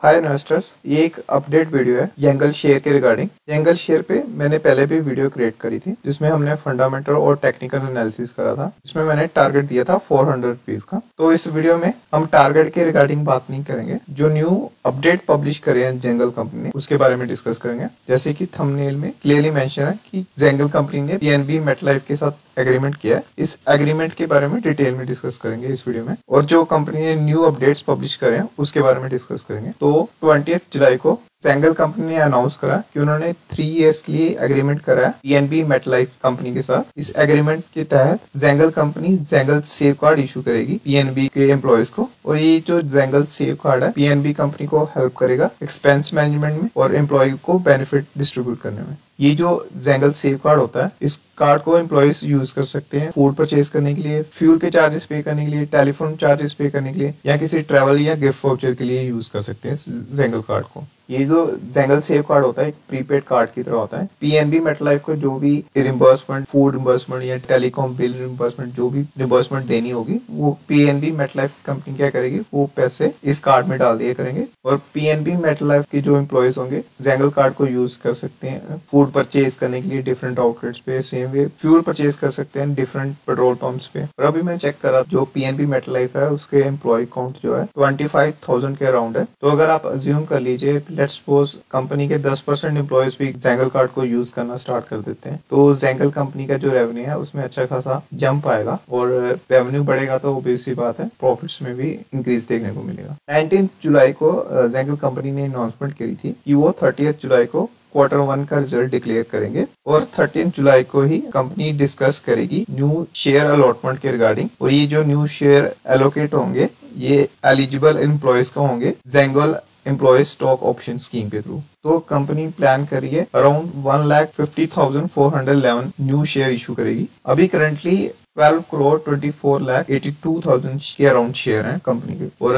Hi investors, ये एक update video है जेंगल शेयर के रिगार्डिंग। जेंगल शेयर पे मैंने पहले भी वीडियो क्रिएट करी थी जिसमें हमने फंडामेंटल और टेक्निकल एनालिसिस करा था, जिसमें मैंने टारगेट दिया था 400 रुपीज का। तो इस वीडियो में हम टारगेट के रिगार्डिंग बात नहीं करेंगे, जो न्यू अपडेट पब्लिश करे हैं जेंगल कंपनी ने उसके बारे में डिस्कस करेंगे। जैसे कि थंबनेल में क्लियरली मेंशन है कि जेंगल कंपनी ने पीएनबी मेटलाइफ के साथ एग्रीमेंट किया है। इस एग्रीमेंट के बारे में डिटेल में डिस्कस करेंगे इस वीडियो में, और जो कंपनी ने न्यू अपडेट्स पब्लिश करे हैं उसके बारे में डिस्कस करेंगे। तो 20 जुलाई को जेंगल कंपनी ने अनाउंस करा कि उन्होंने 3 इयर्स के लिए एग्रीमेंट करा है पीएनबी मेटलाइफ कंपनी के साथ। इस एग्रीमेंट के तहत जेंगल कंपनी जेंगल सेव कार्ड इशू करेगी पीएनबी के एम्प्लॉयज को, और ये जो जेंगल सेव कार्ड है पीएनबी कंपनी को हेल्प करेगा एक्सपेंस मैनेजमेंट में और एम्प्लॉय को बेनिफिट डिस्ट्रीब्यूट करने में। ये जो जेंगल सेव कार्ड होता है, इस कार्ड को एम्प्लॉयज यूज कर सकते हैं फूड परचेज करने के लिए, फ्यूल के चार्जेस पे करने के लिए, टेलीफोन चार्जेस पे करने के लिए, या किसी ट्रैवल या गिफ्ट वाउचर के लिए यूज कर सकते हैं जेंगल कार्ड को। ये जो जेंगल सेव कार्ड होता है एक प्रीपेड कार्ड की तरह होता है। पीएनबी मेटलाइफ को जो भी रिम्बर्समेंट, फूड रिम्बर्समेंट या टेलीकॉम बिल रिम्बर्समेंट, जो भी रिम्बर्समेंट देनी होगी वो पीएनबी मेटलाइफ कंपनी क्या करेगी, वो पैसे इस कार्ड में डाल दिया करेंगे। और पीएनबी मेटलाइफ के जो एम्प्लॉयज होंगे जेंगल कार्ड को यूज कर सकते हैं फूड परचेज करने के लिए डिफरेंट आउटलेट्स पे, सेम वे फ्यूल परचेज कर सकते हैं डिफरेंट पेट्रोल पंप्स पे। और अभी मैं चेक करा, जो पीएनबी मेटलाइफ है उसके एम्प्लॉय काउंट जो है 25,000 के अराउंड है। तो अगर आप अज्यूम कर लीजिए, लेट्स सपोज कंपनी के 10% एम्प्लॉयज भी जेंगल कार्ड को यूज करना स्टार्ट कर देते हैं, तो जेंगल कंपनी का जो रेवेन्यू है उसमें अच्छा खासा जंप आएगा, और रेवेन्यू बढ़ेगा तो obvious सी बात है प्रॉफिट्स में भी इंक्रीज देखने को मिलेगा। 19 जुलाई को जेंगल कंपनी ने अनाउंसमेंट करी थी कि वो 30 जुलाई को Q1 का रिजल्ट डिक्लेयर करेंगे, और 13 जुलाई को ही कंपनी डिस्कस करेगी न्यू शेयर अलॉटमेंट के रिगार्डिंग। और ये जो न्यू शेयर एलोकेट होंगे ये एलिजिबल एम्प्लॉयज को होंगे जेंगल एम्प्लॉय स्टॉक ऑप्शन स्कीम के थ्रू। तो कंपनी प्लान करिए अराउंड 1,50,411 न्यू शेयर इशू करेगी। अभी करंटली 12,24,82,000 के अराउंड शेयर हैं कंपनी के, और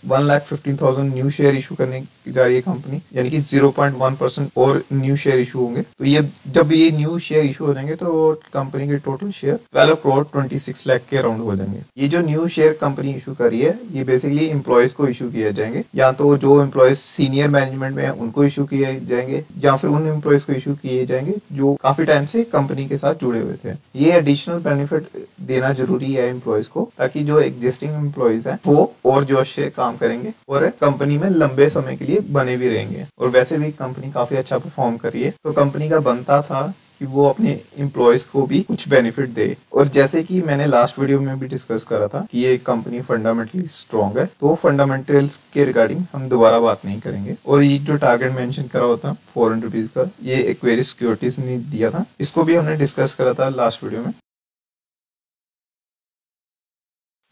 1,15,000 न्यू शेयर इशू करने जा रही है कंपनी, यानी कि 0.1% और न्यू शेयर इशू होंगे। तो ये जब ये न्यू शेयर इशू हो जाएंगे तो कंपनी के टोटल शेयर 12,26,00,000 के अराउंड हो जाएंगे। ये जो न्यू शेयर कंपनी इशू कर रही है ये बेसिकली एम्प्लॉयज को इशू किए जाएंगे, या तो जो एम्प्लॉयज सीनियर मैनेजमेंट में है उनको इशू किए जाएंगे, या फिर उन एम्प्लॉयज को इशू किए जाएंगे जो काफी टाइम से कंपनी के साथ जुड़े हुए थे। ये एडिशनल बेनिफिट देना जरूरी है एम्प्लॉयज को, ताकि जो एग्जिस्टिंग एम्प्लॉयज हैं वो और जोश से काम करेंगे और कंपनी में लंबे समय के लिए बने भी रहेंगे। और वैसे भी कंपनी काफी अच्छा परफॉर्म कर रही है, तो कंपनी का बनता था कि वो अपने एम्प्लॉयज को भी कुछ बेनिफिट दे। और जैसे कि मैंने लास्ट वीडियो में भी डिस्कस करा था कि ये कंपनी फंडामेंटली स्ट्रॉन्ग है, तो फंडामेंटल्स के रिगार्डिंग हम दोबारा बात नहीं करेंगे। और ये जो टारगेट मेंशन करा होता 400 रुपीज का, ये एक्वेरियस सिक्योरिटीज ने दिया था, इसको भी हमने डिस्कस करा था लास्ट वीडियो में।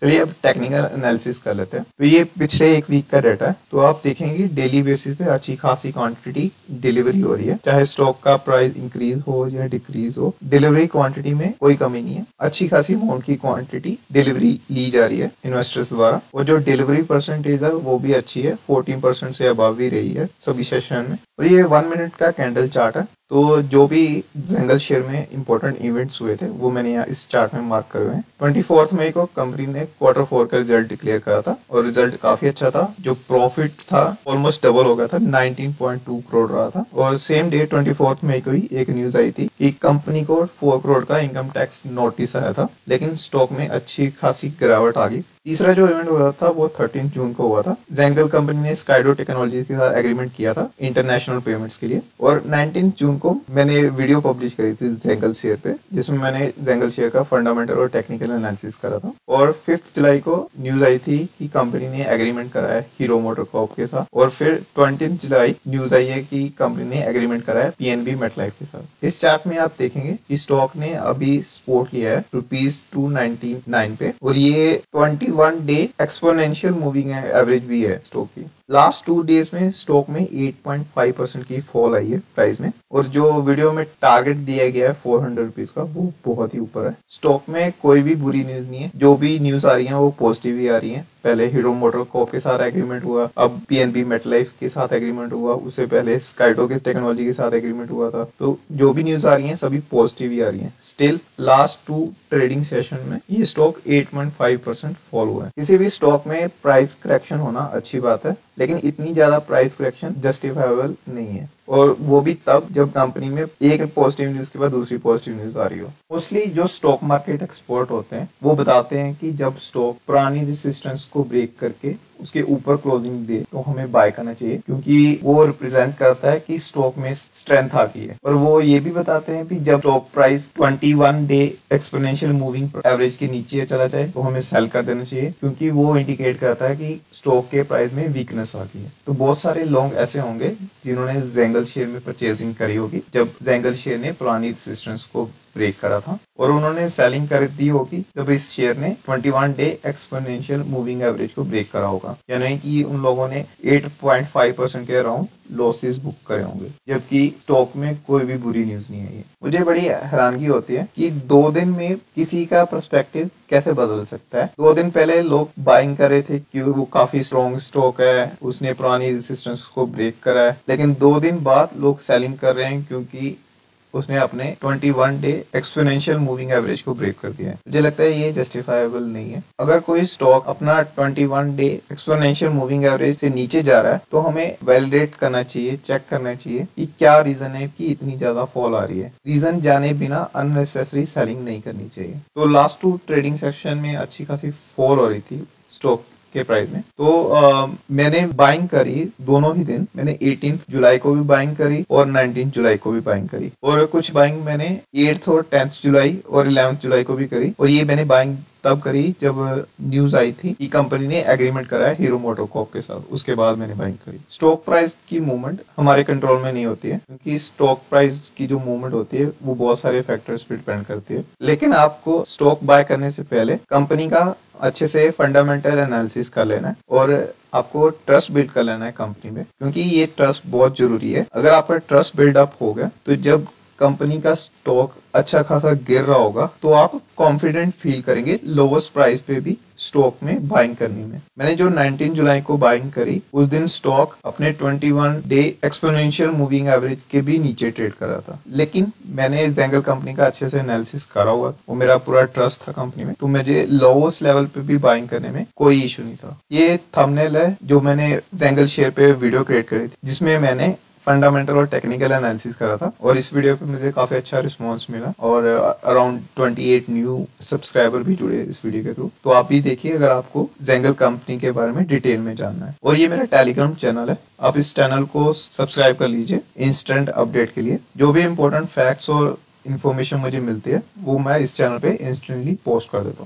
चलिए अब टेक्निकल एनालिसिस कर लेते हैं। तो ये पिछले एक वीक का डाटा है, तो आप देखेंगे डेली बेसिस पे अच्छी खासी क्वांटिटी डिलीवरी हो रही है, चाहे स्टॉक का प्राइस इंक्रीज हो या डिक्रीज हो, डिलीवरी क्वांटिटी में कोई कमी नहीं है। अच्छी खासी अमाउंट की क्वांटिटी डिलीवरी ली जा रही है इन्वेस्टर्स द्वारा, और जो डिलीवरी परसेंटेज है वो भी अच्छी है, 14% से अबव ही रही है सभी सेशन में। और ये 1 मिनट का कैंडल चार्ट है, तो जो भी जेंगल शेयर में इंपॉर्टेंट इवेंट्स हुए थे वो मैंने यहाँ इस चार्ट में मार्क करे हुए हैं। 24 मई को कंपनी ने Q4 का रिजल्ट डिक्लेयर करा था, और रिजल्ट काफी अच्छा था। जो प्रॉफिट था ऑलमोस्ट डबल हो गया था, 19.2 करोड़ रहा था। और सेम डे 24 मई को ही एक न्यूज आई थी कि कंपनी को 4 करोड़ का इनकम टैक्स नोटिस आया था, लेकिन स्टॉक में अच्छी खासी गिरावट आ गई। तीसरा जो इवेंट हुआ था वो 13 जून को हुआ था। जेंगल कंपनी ने स्काइडो टेक्नोलॉजी के साथ एग्रीमेंट किया था इंटरनेशनल पेमेंट्स के लिए। और 19 जून को मैंने वीडियो पब्लिश करी थी जेंगल शेयर पे, जिसमें मैंने जेंगल शेयर का फंडामेंटल और टेक्निकल एनालिसिस करा था। और 5 जुलाई को न्यूज आई थी कि कंपनी ने एग्रीमेंट करा है हीरो मोटोकॉर्प के साथ। और फिर 20 जुलाई न्यूज आई है कि कंपनी ने एग्रीमेंट करा है पीएनबी मेटलाइफ के साथ। इस चार्ट में आप देखेंगे कि स्टॉक ने अभी सपोर्ट लिया है ₹299 पे, और ये 21 डे एक्सपोनेंशियल मूविंग एवरेज भी है स्टॉक की। लास्ट 2 डेज में स्टॉक में 8.5% की फॉल आई है प्राइस में, और जो वीडियो में टारगेट दिया गया है 400 रुपीज का वो बहुत ही ऊपर है। स्टॉक में कोई भी बुरी न्यूज नहीं है, जो भी न्यूज आ रही है वो पॉजिटिव ही आ रही है। पहले हीरो मोटोकॉर्प के साथ एग्रीमेंट हुआ, अब पीएनबी मेटलाइफ के साथ एग्रीमेंट हुआ, उससे पहले स्काइडो के टेक्नोलॉजी के साथ एग्रीमेंट हुआ था। तो जो भी न्यूज आ रही है सभी पॉजिटिव ही आ रही है। स्टिल लास्ट 2 ट्रेडिंग सेशन में ये स्टॉक 8.5% फॉल हुआ है। किसी भी स्टॉक में प्राइस करेक्शन होना अच्छी बात है, लेकिन इतनी ज्यादा प्राइस करेक्शन जस्टिफाइबल नहीं है, और वो भी तब जब कंपनी में एक पॉजिटिव न्यूज के बाद दूसरी पॉजिटिव न्यूज आ रही हो। मोस्टली जो स्टॉक मार्केट एक्सपर्ट होते हैं वो बताते हैं कि जब स्टॉक पुरानी रेजिस्टेंस को ब्रेक करके उसके ऊपर क्लोजिंग दे तो हमें बाय करना चाहिए, क्योंकि वो रिप्रेजेंट करता है कि स्टॉक में स्ट्रेंथ आ गई है। और वो ये भी बताते हैं कि जब stock price 21 day exponential moving average के नीचे चला जाए तो हमें सेल कर देना चाहिए, क्योंकि वो इंडिकेट करता है कि स्टॉक के प्राइस में वीकनेस आ गई है। तो बहुत सारे लोग ऐसे होंगे जिन्होंने जेंगल शेयर में परचेजिंग करी होगी जब जेंगल शेयर ने पुरानी रेजिस्टेंस को ब्रेक करा था, और उन्होंने सेलिंग कर दी होगी जब इस शेयर ने 21 डे एक्सपोनेंशियल मूविंग एवरेज को ब्रेक करा होगा, यानी कि उन लोगों ने 8.5% के अराउंड लॉसेस बुक करे होंगे, जबकि स्टॉक में कोई भी बुरी न्यूज नहीं आई है। मुझे बड़ी हैरानगी होती है कि 2 दिन में किसी का पर्सपेक्टिव कैसे बदल सकता है। 2 दिन पहले लोग बाइंग कर रहे थे कि वो काफी स्ट्रॉन्ग स्टॉक है, उसने पुरानी रेजिस्टेंस को ब्रेक करा है, लेकिन 2 दिन बाद लोग सेलिंग कर रहे हैं क्योंकि उसने अपने 21 डे एक्सपोनेंशियल मूविंग एवरेज को ब्रेक कर दिया है। मुझे लगता है ये जस्टिफाइबल नहीं है। अगर कोई स्टॉक अपना 21 डे एक्सपोनेंशियल मूविंग एवरेज से नीचे जा रहा है तो हमें वैलिडेट करना चाहिए, चेक करना चाहिए कि क्या रीजन है कि इतनी ज्यादा फॉल आ रही है। रीजन जाने बिना अननेसेसरी सेलिंग नहीं करनी चाहिए। तो लास्ट 2 ट्रेडिंग सेशन में अच्छी खासी फॉल हो रही थी स्टॉक के प्राइस में, तो मैंने बाइंग करी दोनों ही दिन। मैंने 18 जुलाई को भी बाइंग करी और 19 जुलाई को भी बाइंग करी, और कुछ बाइंग मैंने 8 और 10 जुलाई और 11 जुलाई को भी करी। और ये मैंने बाइंग तब करी जब न्यूज आई थी कि कंपनी ने एग्रीमेंट करा है हीरो मोटोकॉर्प के साथ, उसके बाद मैंने बाइंग करी। स्टॉक प्राइस की मूवमेंट हमारे कंट्रोल में नहीं होती है, क्योंकि स्टॉक प्राइस की जो मूवमेंट होती है वो बहुत सारे फैक्टर्स पे डिपेंड करती है। लेकिन आपको स्टॉक बाय करने से पहले कंपनी का अच्छे से फंडामेंटल एनालिसिस कर लेना है, और आपको ट्रस्ट बिल्ड कर लेना है कंपनी में, क्योंकि ये ट्रस्ट बहुत जरूरी है। अगर आपका ट्रस्ट बिल्डअप हो गया तो जब कंपनी का स्टॉक अच्छा खासा गिर रहा होगा तो आप कॉन्फिडेंट फील करेंगे लोवेस्ट प्राइस पे भी स्टॉक में बाइंग करने में। मैंने जो 19 जुलाई को बाइंग करी उस दिन स्टॉक अपने 21 डे एक्सपोनेंशियल मूविंग एवरेज के भी नीचे ट्रेड कर रहा था, लेकिन मैंने जेंगल कंपनी का अच्छे से एनालिसिस करा हुआ और मेरा पूरा ट्रस्ट था कंपनी में, तो मुझे लोवेस्ट लेवल पे भी बाइंग करने में कोई इशू नहीं था। ये थंबनेल है जो मैंने जेंगल शेयर पे वीडियो क्रिएट करी थी, जिसमें मैंने फंडामेंटल और टेक्निकल एनालिसिस करा था, और इस वीडियो पे मुझे काफी अच्छा रिस्पांस मिला, और अराउंड 28 न्यू सब्सक्राइबर भी जुड़े इस वीडियो के थ्रू। तो आप भी देखिए अगर आपको जेंगल कंपनी के बारे में डिटेल में जानना है। और ये मेरा टेलीग्राम चैनल है, आप इस चैनल को सब्सक्राइब कर लीजिए इंस्टेंट अपडेट के लिए। जो भी इंपॉर्टेंट फैक्ट्स और इन्फॉर्मेशन मुझे मिलती है वो मैं इस चैनल पे इंस्टेंटली पोस्ट कर देता हूँ।